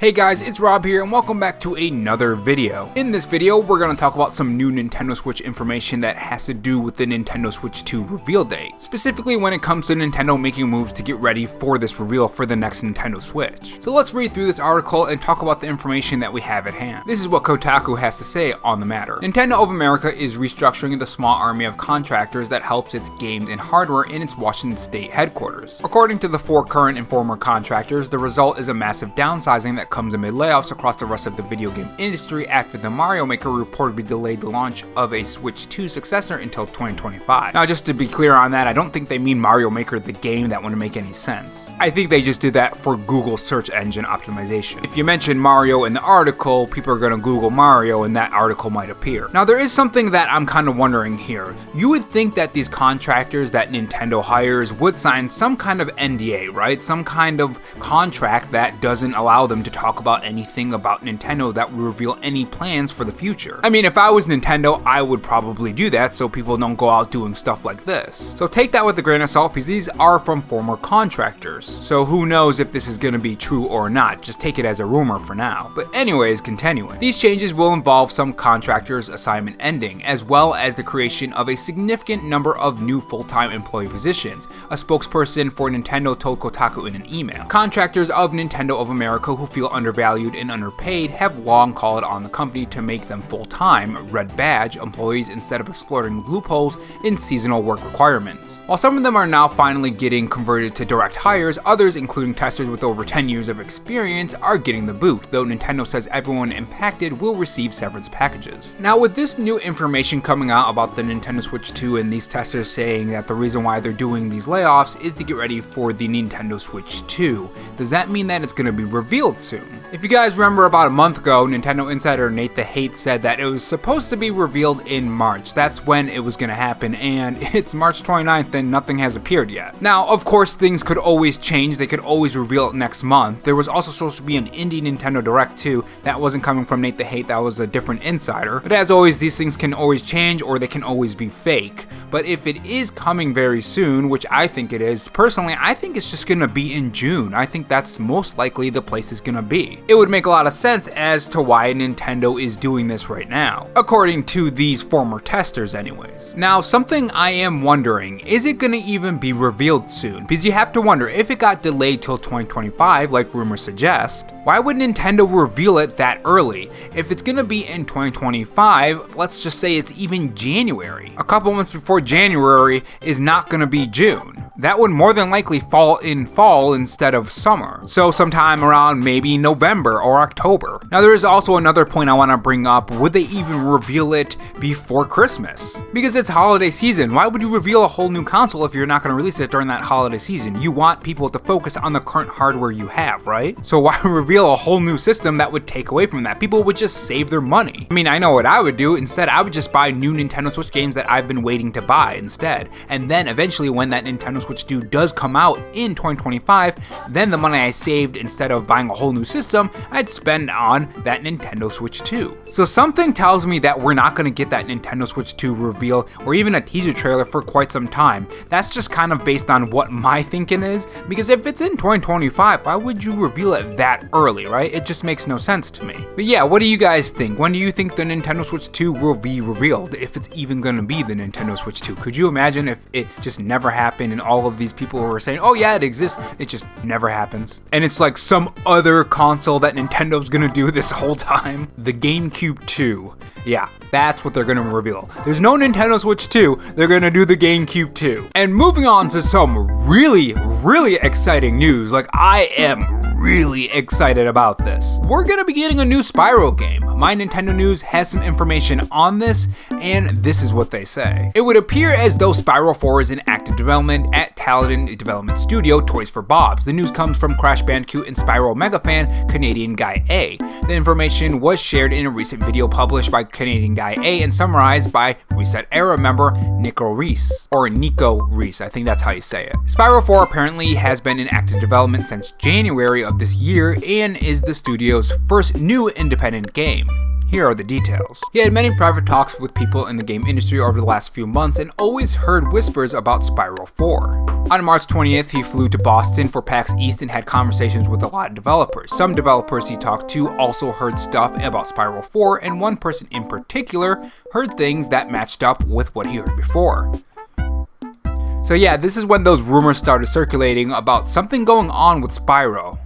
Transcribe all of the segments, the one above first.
Hey guys, it's Rob here and welcome back to another video. In this video, we're going to talk about some new Nintendo Switch information that has to do with the Nintendo Switch 2 reveal date. Specifically when it comes to Nintendo making moves to get ready for this reveal for the next Nintendo Switch. So let's read through this article and talk about the information that we have at hand. This is what Kotaku has to say on the matter. Nintendo of America is restructuring the small army of contractors that helps its games and hardware in its Washington State headquarters. According to the 4 current and former contractors, the result is a massive downsizing that comes amid layoffs across the rest of the video game industry after the Mario Maker reportedly delayed the launch of a Switch 2 successor until 2025. Now, just to be clear on that, I don't think they mean Mario Maker the game. That wouldn't make any sense. I think they just did that for Google search engine optimization. If you mention Mario in the article, people are going to Google Mario and that article might appear. Now, there is something that I'm kind of wondering here. You would think that these contractors that Nintendo hires would sign some kind of NDA, right? Some kind of contract that doesn't allow them to talk about anything about Nintendo that would reveal any plans for the future. I mean, if I was Nintendo, I would probably do that so people don't go out doing stuff like this. So take that with a grain of salt because these are from former contractors. So who knows if this is going to be true or not. Just take it as a rumor for now. But anyways, continuing. These changes will involve some contractors' assignment ending, as well as the creation of a significant number of new full-time employee positions, a spokesperson for Nintendo told Kotaku in an email. Contractors of Nintendo of America who feel undervalued and underpaid have long called on the company to make them full-time, red badge employees instead of exploring loopholes in seasonal work requirements. While some of them are now finally getting converted to direct hires, others, including testers with over 10 years of experience, are getting the boot, though Nintendo says everyone impacted will receive severance packages. Now, with this new information coming out about the Nintendo Switch 2 and these testers saying that the reason why they're doing these layoffs is to get ready for the Nintendo Switch 2, does that mean that it's going to be revealed soon? If you guys remember, about a month ago, Nintendo insider Nate the Hate said that it was supposed to be revealed in March. That's when it was going to happen, and it's March 29th and nothing has appeared yet. Now, of course, things could always change. They could always reveal it next month. There was also supposed to be an indie Nintendo Direct too. That wasn't coming from Nate the Hate, that was a different insider. But as always, these things can always change or they can always be fake. But if it is coming very soon, which I think it is, personally, I think it's just going to be in June. I think that's most likely the place is going to be. It would make a lot of sense as to why Nintendo is doing this right now, according to these former testers anyways. Now, something I am wondering, is it going to even be revealed soon? Because you have to wonder, if it got delayed till 2025, like rumors suggest, why would Nintendo reveal it that early? If it's going to be in 2025, let's just say it's even January. A couple months before January is not going to be June. That would more than likely fall in fall instead of summer. So sometime around maybe November or October. Now, there is also another point I want to bring up. Would they even reveal it before Christmas? Because it's holiday season. Why would you reveal a whole new console if you're not going to release it during that holiday season? You want people to focus on the current hardware you have, right? So why reveal a whole new system that would take away from that? People would just save their money. I mean, I know what I would do. Instead, I would just buy new Nintendo Switch games that I've been waiting to buy instead. And then eventually when that Nintendo Switch 2 does come out in 2025, then the money I saved, instead of buying a whole new system, I'd spend on that Nintendo Switch 2. So something tells me that we're not going to get that Nintendo Switch 2 reveal or even a teaser trailer for quite some time. That's just kind of based on what my thinking is, because if it's in 2025, why would you reveal it that early, right? It just makes no sense to me. But yeah, what do you guys think? When do you think the Nintendo Switch 2 will be revealed, if it's even going to be the Nintendo Switch 2? Could you imagine if it just never happened and all of these people who are saying, oh yeah, it exists, it just never happens? And it's like some other console that Nintendo's gonna do this whole time? The GameCube 2. Yeah, that's what they're gonna reveal. There's no Nintendo Switch 2, they're gonna do the GameCube 2. And moving on to some really exciting news, like I am really excited about this. We're gonna be getting a new Spyro game. My Nintendo News has some information on this, and this is what they say. It would appear as though Spyro 4 is in active development at talented development studio Toys for Bob's. The news comes from Crash Bandicoot and Spyro mega fan Canadian Guy A. The information was shared in a recent video published by Canadian Guy A and summarized by Reset Era member Nico Reese, or Nico Reese, I think that's how you say it. Spyro 4 apparently has been in active development since January of this year and is the studio's first new independent game. Here are the details. He had many private talks with people in the game industry over the last few months and always heard whispers about Spyro 4. On March 20th, he flew to Boston for PAX East and had conversations with a lot of developers. Some developers he talked to also heard stuff about Spyro 4, and one person in particular heard things that matched up with what he heard before. So yeah, this is when those rumors started circulating about something going on with Spyro.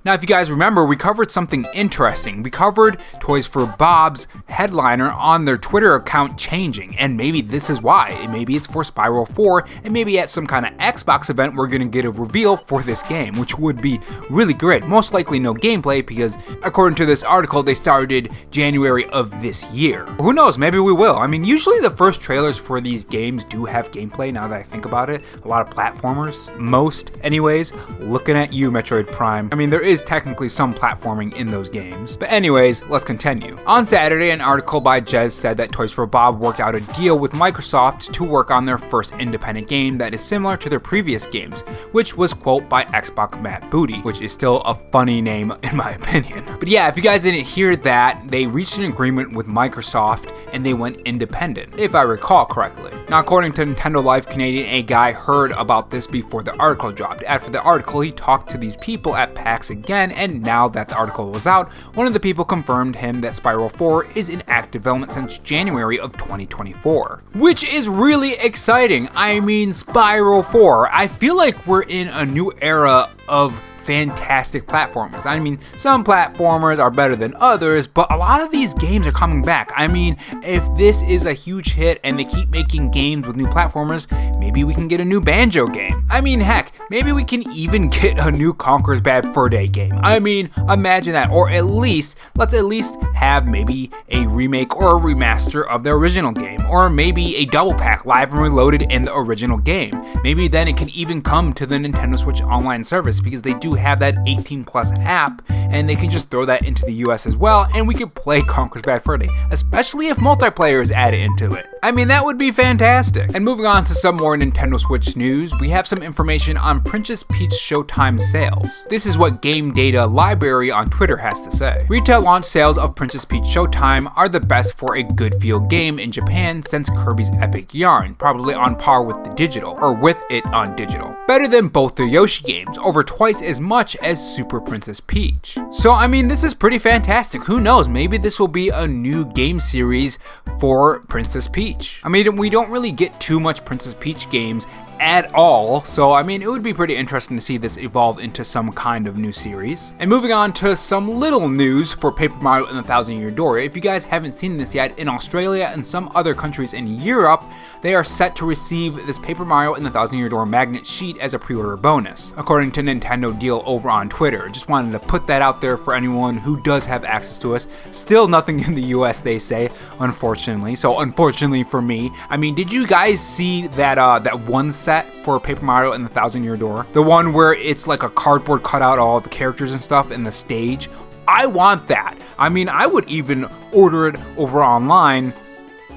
Now, if you guys remember, we covered something interesting. We covered Toys for Bob's headliner on their Twitter account changing, and maybe this is why. Maybe it's for Spyro 4, and maybe at some kind of Xbox event we're going to get a reveal for this game, which would be really great. Most likely no gameplay, because according to this article, they started January of this year. Who knows, maybe we will. I mean, usually the first trailers for these games do have gameplay, now that I think about it. A lot of platformers, most anyways. Looking at you, Metroid Prime. I mean, there is technically some platforming in those games. But anyways, let's continue. On Saturday, an article by Jez said that Toys for Bob worked out a deal with Microsoft to work on their first independent game that is similar to their previous games, which was, quote, by Xbox Matt Booty, which is still a funny name in my opinion. But yeah, if you guys didn't hear that, they reached an agreement with Microsoft and they went independent, if I recall correctly. Now, according to Nintendo Life Canadian, a guy heard about this before the article dropped. After the article, he talked to these people at PAX again, and now that the article was out, one of the people confirmed him that Spyro 4 is in active development since January of 2024. Which is really exciting. I mean, Spyro 4, I feel like we're in a new era of fantastic platformers. I mean, some platformers are better than others, but a lot of these games are coming back. I mean, if this is a huge hit and they keep making games with new platformers, maybe we can get a new Banjo game. I mean, heck, maybe we can even get a new Conker's Bad Fur Day game. I mean, imagine that. Or at least, let's at least have maybe a remake or a remaster of the original game, or maybe a double pack, Live and Reloaded in the original game. Maybe then it can even come to the Nintendo Switch Online service, because they do have that 18 plus app, and they can just throw that into the US as well, and we could play Conker's Bad Fur Day, especially if multiplayer is added into it. I mean, that would be fantastic. And moving on to some more Nintendo Switch news, we have some information on Princess Peach Showtime sales. This is what Game Data Library on Twitter has to say. Retail launch sales of Princess Peach Showtime are the best for a good feel game in Japan since Kirby's Epic Yarn, probably on par with the digital, or with it on digital. Better than both the Yoshi games, over twice as much as Super Princess Peach. So I mean, this is pretty fantastic. Who knows, maybe this will be a new game series for Princess Peach. I mean, we don't really get too much Princess Peach games at all, so I mean, it would be pretty interesting to see this evolve into some kind of new series. And moving on to some little news for Paper Mario and the Thousand Year Door. If you guys haven't seen this yet, in Australia and some other countries in Europe, they are set to receive this Paper Mario and the Thousand Year Door magnet sheet as a pre-order bonus, according to Nintendo Deal over on Twitter. Just wanted to put that out there for anyone who does have access to us. Still nothing in the US, they say, unfortunately. So unfortunately for me, I mean, did you guys see that that one set for Paper Mario and the Thousand Year Door? The one where it's like a cardboard cutout of all the characters and stuff in the stage? I want that. I mean, I would even order it over online.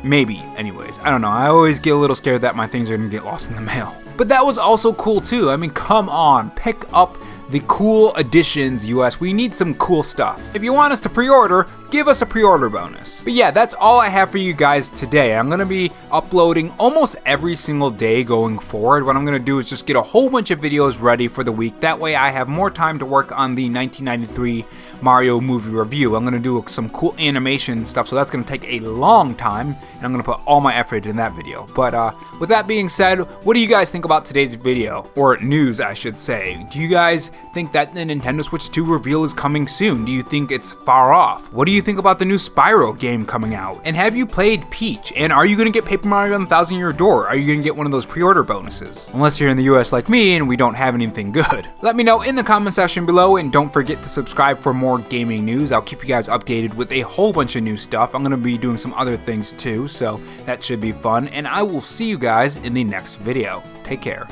Maybe, anyways. I don't know. I always get a little scared that my things are gonna get lost in the mail. But that was also cool too. I mean, come on, pick up the cool editions, US. We need some cool stuff. If you want us to pre-order, give us a pre-order bonus. But yeah, that's all I have for you guys today. I'm gonna be uploading almost every single day going forward. What I'm gonna do is just get a whole bunch of videos ready for the week. That way I have more time to work on the 1993 Mario movie review. I'm gonna do some cool animation stuff, so that's gonna take a long time, and I'm gonna put all my effort in that video. But with that being said, what do you guys think about today's video? Or news, I should say. Do you guys think that the Nintendo Switch 2 reveal is coming soon? Do you think it's far off? What do you think about the new Spyro game coming out? And have you played Peach? And are you gonna get Paper Mario and the Thousand Year Door? Are you gonna get one of those pre-order bonuses? Unless you're in the US like me and we don't have anything good. Let me know in the comment section below, and don't forget to subscribe for more gaming news. I'll keep you guys updated with a whole bunch of new stuff. I'm gonna be doing some other things too, so that should be fun. And I will see you guys in the next video. Take care.